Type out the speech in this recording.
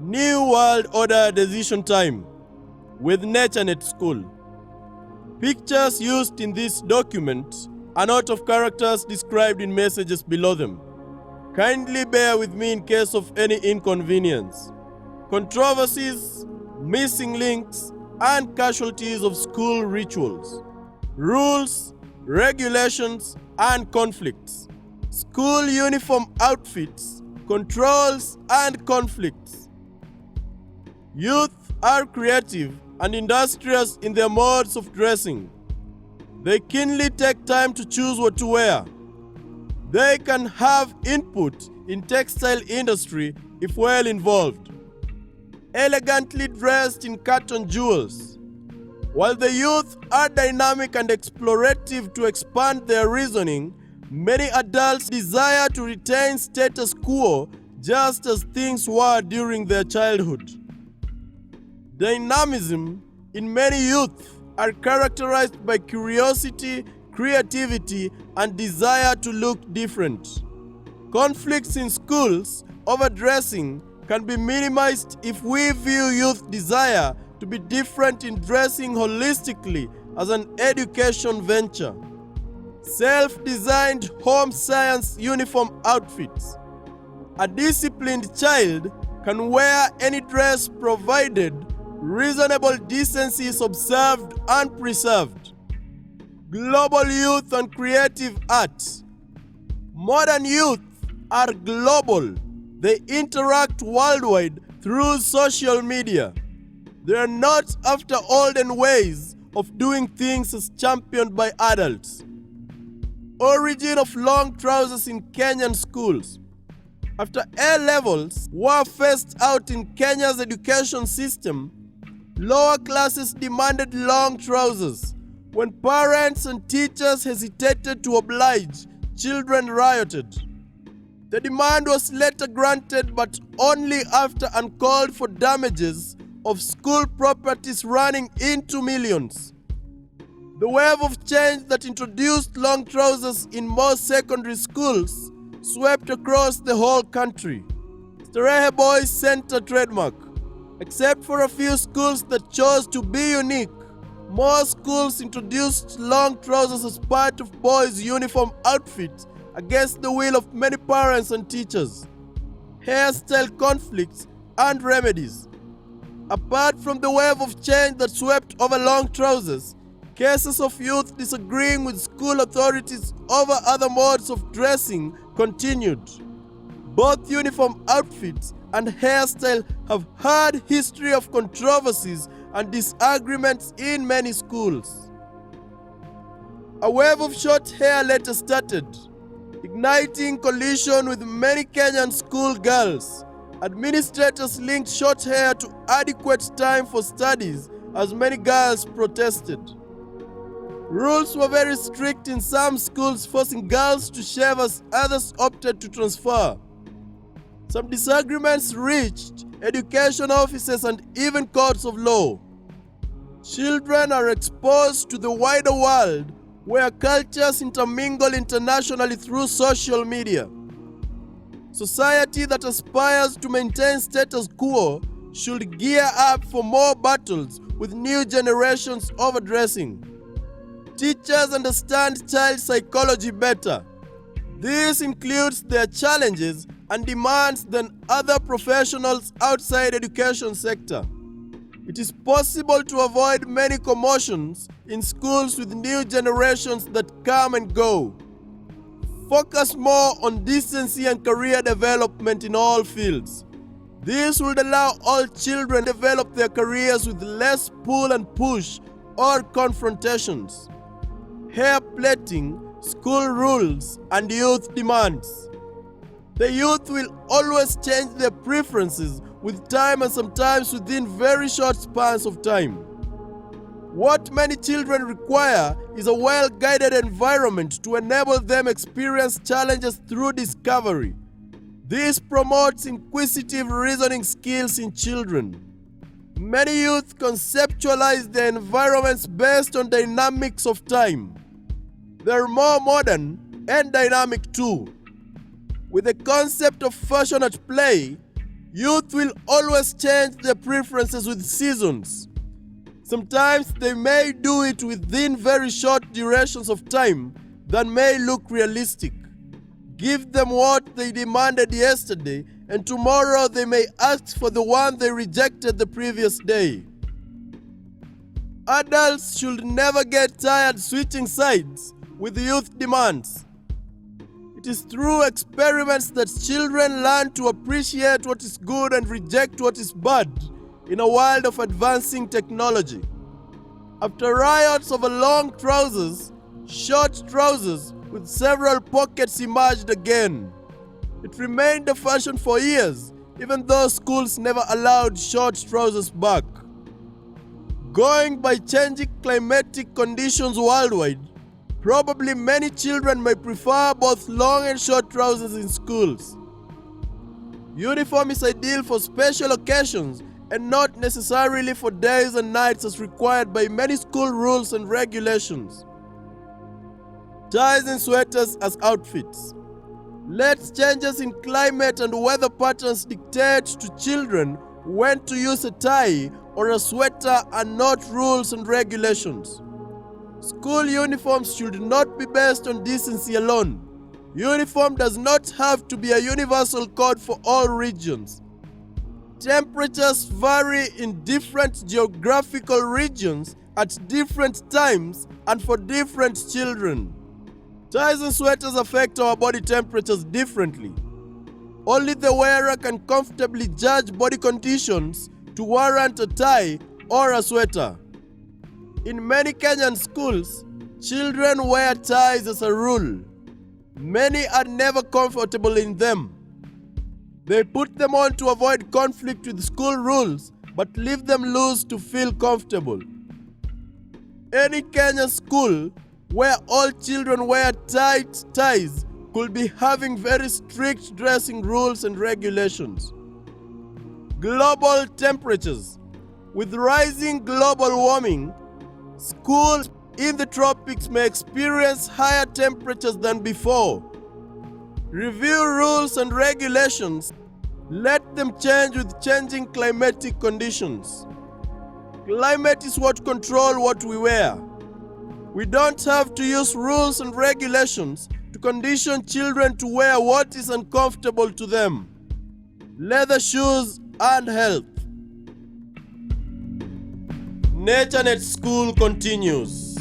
New World Order Decision Time with NATURENETSCHOOL. Pictures used in this document are not of characters described in messages below them. Kindly bear with me in case of any inconvenience. Controversies, missing links, and casualties of school rituals, rules, regulations, and conflicts. School uniform outfits, controls, and conflicts. Youth are creative and industrious in their modes of dressing. They keenly take time to choose what to wear. They can have input in textile industry if well involved. Elegantly dressed in cotton jewels. While the youth are dynamic and explorative to expand their reasoning, many adults desire to retain status quo just as things were during their childhood. Dynamism in many youth are characterized by curiosity, creativity, and desire to look different. Conflicts in schools over dressing can be minimized if we view youth desire to be different in dressing holistically as an education venture. Self-designed home science uniform outfits. A disciplined child can wear any dress provided reasonable decency is observed and preserved. Global youth and creative arts. Modern youth are global. They interact worldwide through social media. They are not after olden ways of doing things as championed by adults. Origin of long trousers in Kenyan schools. After A levels were phased out in Kenya's education system, lower classes demanded long trousers. When parents and teachers hesitated to oblige, children rioted. The demand was later granted, but only after uncalled for damages of school properties running into millions. The wave of change that introduced long trousers in most secondary schools swept across the whole country. Starehe Boys Center trademark. Except for a few schools that chose to be unique, most schools introduced long trousers as part of boys' uniform outfits against the will of many parents and teachers. Hairstyle conflicts and remedies. Apart from the wave of change that swept over long trousers, cases of youth disagreeing with school authorities over other modes of dressing continued. Both uniform outfits and hairstyle have had history of controversies and disagreements in many schools. A wave of short hair later started, igniting collision with many Kenyan school girls. Administrators linked short hair to adequate time for studies as many girls protested. Rules were very strict in some schools, forcing girls to shave as others opted to transfer. Some disagreements reached education offices and even courts of law. Children are exposed to the wider world where cultures intermingle internationally through social media. Society that aspires to maintain status quo should gear up for more battles with new generations over dressing. Teachers understand child psychology better. This includes their challenges and demands than other professionals outside education sector. It is possible to avoid many commotions in schools with new generations that come and go. Focus more on decency and career development in all fields. This would allow all children to develop their careers with less pull and push or confrontations. Hair plaiting, school rules, and youth demands. The youth will always change their preferences with time and sometimes within very short spans of time. What many children require is a well-guided environment to enable them experience challenges through discovery. This promotes inquisitive reasoning skills in children. Many youth conceptualize their environments based on dynamics of time. They're more modern and dynamic too. With the concept of fashion at play, Youth will always change their preferences with seasons. Sometimes they may do it within very short durations of time that may look realistic. Give them what they demanded yesterday, and tomorrow they may ask for the one they rejected the previous day. Adults should never get tired switching sides with youth demands. It is through experiments that children learn to appreciate what is good and reject what is bad in a world of advancing technology. After riots over long trousers, short trousers with several pockets emerged again. It remained a fashion for years, even though schools never allowed short trousers back. Going by changing climatic conditions worldwide, probably many children may prefer both long and short trousers in schools. Uniform is ideal for special occasions and not necessarily for days and nights as required by many school rules and regulations. Ties and sweaters as outfits. Let changes in climate and weather patterns dictate to children when to use a tie or a sweater and not rules and regulations. School uniforms should not be based on decency alone. Uniform does not have to be a universal code for all regions. Temperatures vary in different geographical regions at different times and for different children. Ties and sweaters affect our body temperatures differently. Only the wearer can comfortably judge body conditions to warrant a tie or a sweater. In many Kenyan schools, children wear ties as a rule. Many are never comfortable in them. They put them on to avoid conflict with school rules, but leave them loose to feel comfortable. Any Kenyan school where all children wear tight ties could be having very strict dressing rules and regulations. Global temperatures. With rising global warming, schools in the tropics may experience higher temperatures than before. Review rules and regulations. Let them change with changing climatic conditions. Climate is what controls what we wear. We don't have to use rules and regulations to condition children to wear what is uncomfortable to them. Leather shoes and health. NatureNet School continues.